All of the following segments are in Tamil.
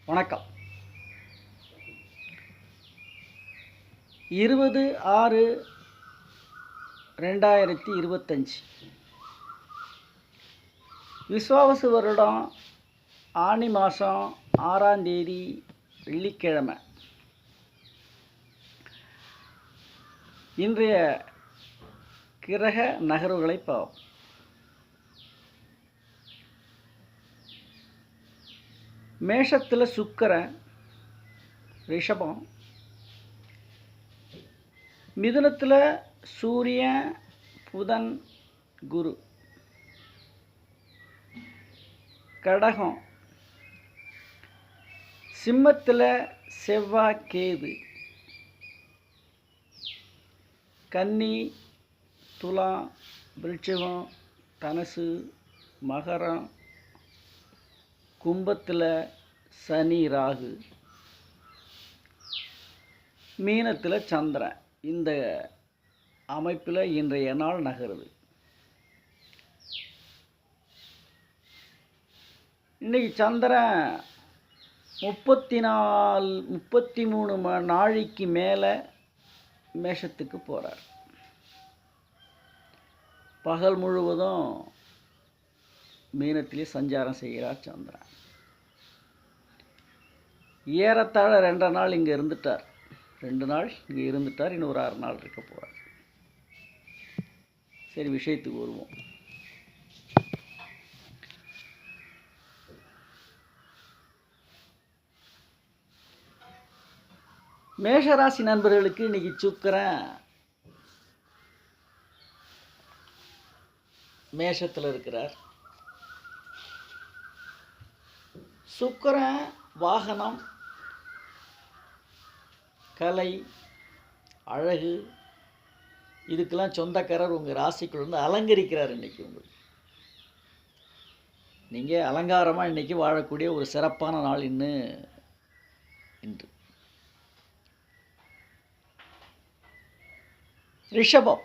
வணக்கம். 20/6/2025 விசுவாவசு வருடம் ஆனி மாதம் 6ஆம் தேதி வெள்ளிக்கிழமை. இன்றைய கிரக நகர்வுகளை பார்ப்போம். மேஷத்தில் சுக்கிரன், ரிஷபம். மிதுனத்தில் சூரியன், புதன், குரு. கடகம். சிம்மத்தில் செவ்வாய், கேது. கன்னி, துலாம், விருச்சிகம், தனுசு, மகரம். கும்பத்தில் சனி, ராகு. மீனத்தில் சந்திரன். இந்த அமைப்பில் இன்றைய நாள் நகருது. இன்றைக்கி சந்திரன் 33 நாளைக்கு மேலே மேஷத்துக்கு போகிறார். பகல் முழுவதும் மீனத்திலே சஞ்சாரம் செய்கிறார் சந்திரன். ஏறத்தாழ 2 நாள் இங்கே இருந்துட்டார். 2 நாள் இங்கே இருந்துட்டார். இன்னும் ஒரு 6 நாள் இருக்க போகிறார். சரி, விஷயத்துக்கு வருவோம். மேஷராசி நண்பர்களுக்கு இன்னைக்கு சுக்கிரன் மேஷத்தில் இருக்கிறார். சுக்கிரன் வாகனம், கலை, அழகு, இதுக்கெல்லாம் சொந்தக்காரர் உங்கள் ராசிக்குள்ள இருந்து அலங்கரிக்கிறார். இன்றைக்கி உங்களுக்கு நீங்கள் அலங்காரமாக இன்றைக்கி வாழக்கூடிய ஒரு சிறப்பான நாள் இன்று. ரிஷபம்.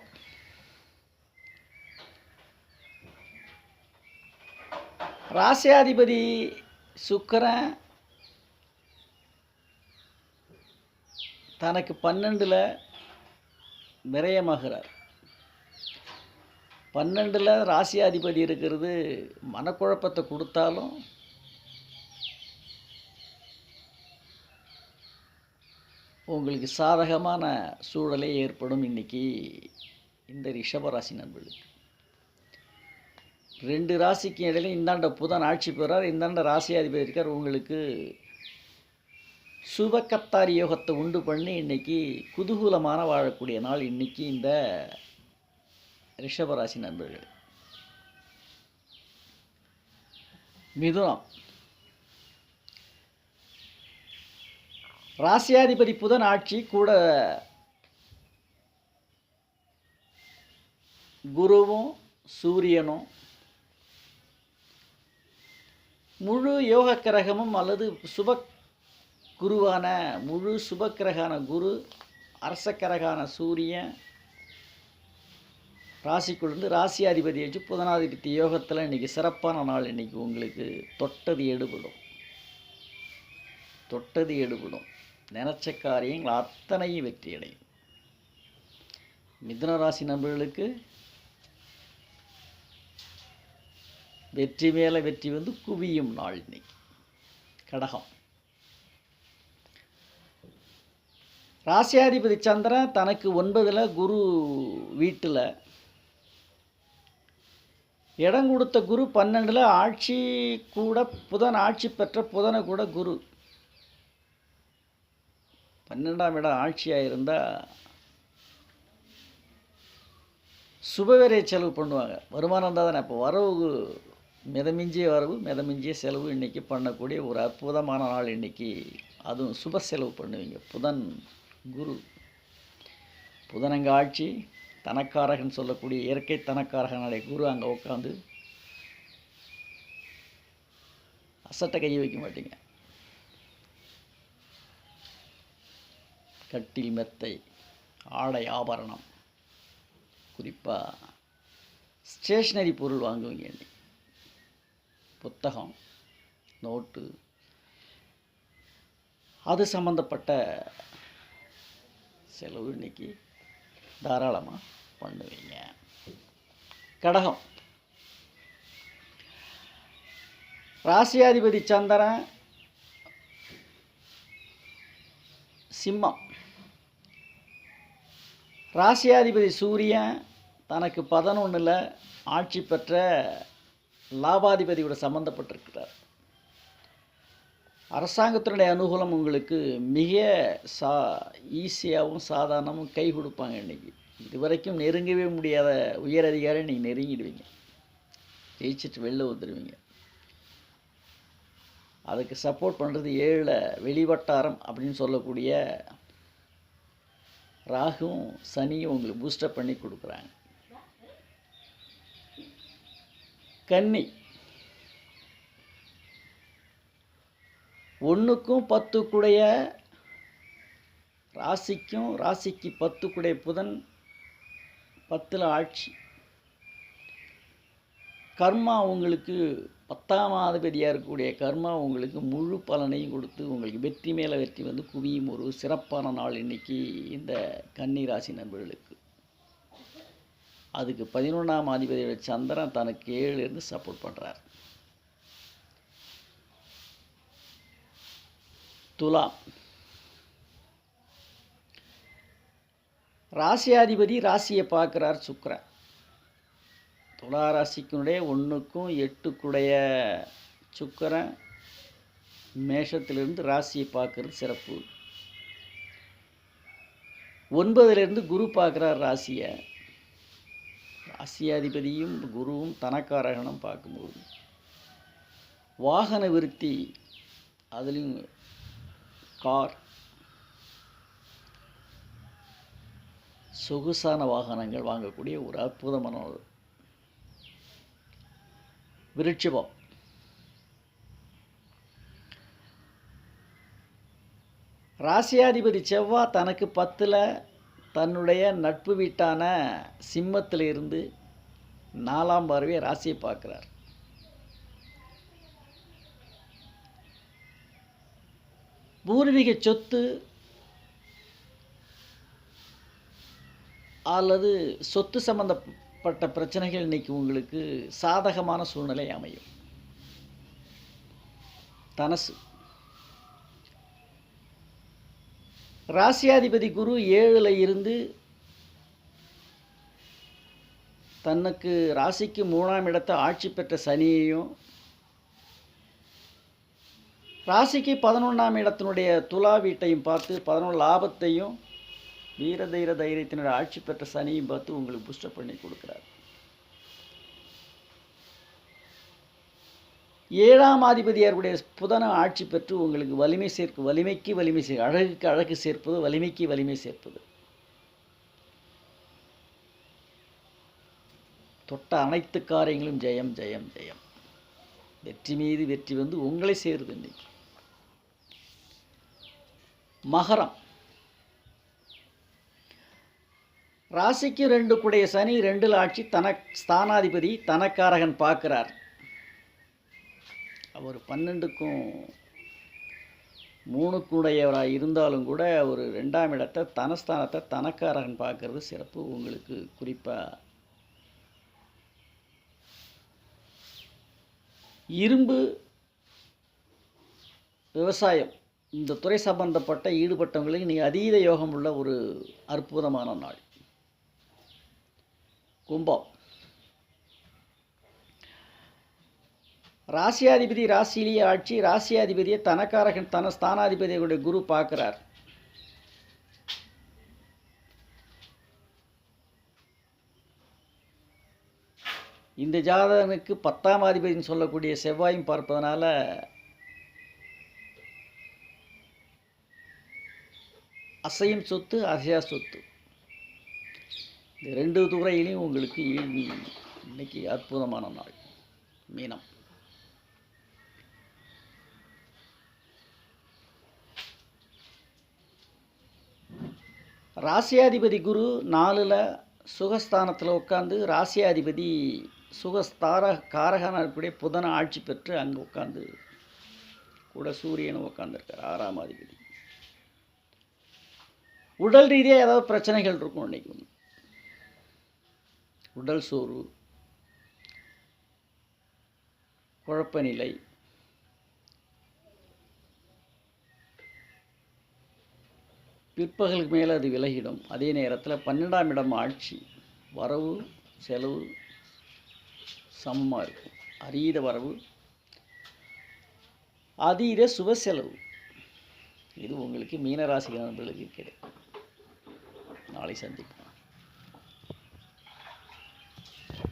ராசியாதிபதி சுக்கிரன் தனக்கு 12ல் விரயமாகிறார். 12ல் ராசியாதிபதி இருக்கிறது மனக்குழப்பத்தை கொடுத்தாலும் உங்களுக்கு சாதகமான சூழலே ஏற்படும். இன்றைக்கி இந்த ரிஷபராசி நண்பர்களுக்கு 2 ராசிக்கு இடையில இந்தாண்ட புதன் ஆட்சி பெறார், இந்தாண்ட ராசியாதிபதி இருக்கார். உங்களுக்கு சுபக்கத்தாரி யோகத்தை உண்டு பண்ணி இன்றைக்கி குதூகூலமான வாழக்கூடிய நாள் இன்றைக்கி இந்த ரிஷபராசி நண்பர்கள். மிதுனம். ராசியாதிபதி புதன் ஆட்சி கூட குருவும் சூரியனும் முழு யோக கிரகமும் அல்லது சுப குருவான முழு சுபக்கிரகான குரு, அரசக்கிரகான சூரியன் ராசிக்குள்ளேருந்து ராசியாதிபதி வச்சு புதனாதிபதி யோகத்தில் இன்றைக்கி சிறப்பான நாள். இன்றைக்கி உங்களுக்கு தொட்டது எடுபடும். நினச்ச காரியங்கள் அத்தனையும் வெற்றி அடையும். மிதுன ராசி நண்பர்களுக்கு வெற்றி மேலே வெற்றி வந்து குவியும் நாள் இன்னைக்கு. கடகம். ராசியாதிபதி சந்திரன் தனக்கு 9ல் குரு வீட்டில் இடம் கொடுத்த குரு 12ல் ஆட்சி கூட புதன் ஆட்சி பெற்ற புதனை கூட குரு 12ஆம் இடம் ஆட்சியாக இருந்தால் சுபவேரை செலவு பண்ணுவாங்க. வருமானம் இருந்தால் தானே. இப்போ வரவு மிதமிஞ்சிய வரவு மிதமிஞ்சிய செலவு இன்றைக்கி பண்ணக்கூடிய ஒரு அற்புதமான நாள் இன்றைக்கி. அதுவும் சுப செலவு பண்ணுவீங்க. புதன் குரு. புதன் அங்கே ஆட்சி, தனக்காரகன் சொல்லக்கூடிய இயற்கை தனக்காரகனுடைய குரு அங்கே உட்காந்து அசட்டை கையை வைக்க மாட்டீங்க. கட்டில், மெத்தை, ஆடை, ஆபரணம், குறிப்பாக ஸ்டேஷ்னரி பொருள் வாங்குவீங்க. புத்தகம், நோட்டு, அது சம்மந்தப்பட்ட செலவு இன்றைக்கி தாராளமாக பண்ணுவீங்க. கடகம், ராசியாதிபதி சந்திரன் சிம்மம், ராசியாதிபதி சூரியன் தனக்கு 11ல் ஆட்சி பெற்ற லாபாதிபதியோட சம்மந்தப்பட்டிருக்கிறார். அரசாங்கத்தினுடைய அனுகூலம் உங்களுக்கு மிக ஈஸியாகவும் சாதாரணமும் கை கொடுப்பாங்க. இன்றைக்கி இதுவரைக்கும் நெருங்கவே முடியாத உயர் அதிகாரி நீங்கள் நெருங்கிடுவீங்க, ஜெயிச்சுட்டு வெளில வந்துடுவீங்க. அதுக்கு சப்போர்ட் பண்ணுறது 7ல் வெளிவட்டாரம் அப்படின்னு சொல்லக்கூடிய ராகுவும் சனியும் உங்களுக்கு பூஸ்டப் பண்ணி கொடுக்குறாங்க. கன்னி, 1க்கும் 10 ராசிக்கும் ராசிக்கு 10 புதன் 10ல் ஆட்சி. கர்மா உங்களுக்கு 10ஆம் அதிபதியாக இருக்கக்கூடிய கர்மா உங்களுக்கு முழு பலனையும் கொடுத்து உங்களுக்கு வெற்றி மேலே வெற்றி வந்து குவியும் ஒரு சிறப்பான நாள் இன்றைக்கி இந்த கன்னி ராசி நண்பர்களுக்கு. அதுக்கு 11ஆம் அதிபதியோட சந்திரன் தனக்கு 7லேருந்து சப்போர்ட் பண்ணுறார். துலாம், ராசியாதிபதி ராசியை பார்க்குறார் சுக்கிரன். துலா ராசிக்குடைய 1க்கும் 8 சுக்கிரன் மேஷத்திலிருந்து ராசியை பார்க்குறது சிறப்பு. 9லேருந்து குரு பார்க்குறார் ராசியை. ராசியாதிபதியும் குருவும் தனக்காரகனும் பார்க்கும்போது வாகன விருத்தி, அதுலேயும் கார், சொகுசான வாகனங்கள் வாங்கக்கூடிய ஒரு அற்புதமான ஒரு விருட்சிபம். ராசியாதிபதி செவ்வாய் தனக்கு 10ல் தன்னுடைய நட்பு வீட்டான சிம்மத்தில் இருந்து 4ஆம் பார்வையை ராசியை பார்க்குறார். பூர்வீக சொத்து அல்லது சொத்து சம்பந்தப்பட்ட பிரச்சனைகள் இன்றைக்கி உங்களுக்கு சாதகமான சூழ்நிலை அமையும். தனுசு, ராசியாதிபதி குரு 7ல் இருந்து தனக்கு ராசிக்கு 3ஆம் இடத்தை ஆட்சி பெற்ற சனியையும் ராசிக்கு 11ஆம் இடத்தினுடைய துலா வீட்டையும் பார்த்து 11 லாபத்தையும் வீர தைரியத்தினுடைய ஆட்சி பெற்ற சனியும் பார்த்து உங்களுக்கு பூஸ்டப் பண்ணி கொடுக்குறார். 7ஆம் அதிபதியாருடைய புதன ஆட்சி பெற்று உங்களுக்கு வலிமை சேர்க்கும், வலிமைக்கு வலிமை சேர்க்கும், அழகுக்கு அழகு சேர்ப்பது, வலிமைக்கு வலிமை சேர்ப்பது. தொட்ட அனைத்து காரியங்களும் ஜெயம் ஜெயம் ஜெயம், வெற்றி மீது வெற்றி வந்து உங்களை சேருது. இன்னைக்கு மகரம், ராசிக்கு 2 சனி 2ல் ஆட்சி, ஸ்தானாதிபதி தனக்காரகன் பார்க்கிறார். அவர் 12க்கும் 3 இருந்தாலும் கூட ஒரு 2ஆம் இடத்தை தனஸ்தானத்தை தனக்காரகன் பார்க்கறது சிறப்பு. உங்களுக்கு குறிப்பாக இரும்பு விவசாயம் இந்த துறை சம்பந்தப்பட்ட ஈடுபட்டவங்களுக்கு நீங்கள் அதீத யோகம் உள்ள ஒரு அற்புதமான நாள். கும்பம், ராசியாதிபதி ராசியிலேயே ஆட்சி, ராசியாதிபதியை தனக்காரகன் ஸ்தானாதிபதியுடைய குரு பார்க்கிறார். இந்த ஜாதகனுக்கு 10ஆம் அதிபதினு சொல்லக்கூடிய செவ்வாயும் பார்ப்பதனால அசையும் சொத்து அசையா சொத்து இந்த 2 துறையிலையும் உங்களுக்கு இன்னைக்கு அற்புதமான நாள். மீனம், ராசியாதிபதி குரு 4ல் சுகஸ்தானத்தில் உட்காந்து ராசியாதிபதி காரகனாக இருக்கக்கூடிய புதனை ஆட்சி பெற்று அங்கே உட்காந்து கூட சூரியனும் உட்காந்துருக்கார் 6ஆம் அதிபதி. உடல் ரீதியாக ஏதாவது பிரச்சனைகள் இருக்கும் இன்றைக்கி. உடல் சோர்வு, குழப்ப நிலை, பிற்பகலுக்கு மேலே அது விலகிடும். அதே நேரத்தில் 12ஆம் இடம் ஆட்சி, வரவு செலவு சமமாக இருக்கும். அதீத வரவு, அதீத சுப செலவு, இது உங்களுக்கு மீனராசி நண்பர்களுக்கு கிடைக்கும். நாளை சந்திப்போம்.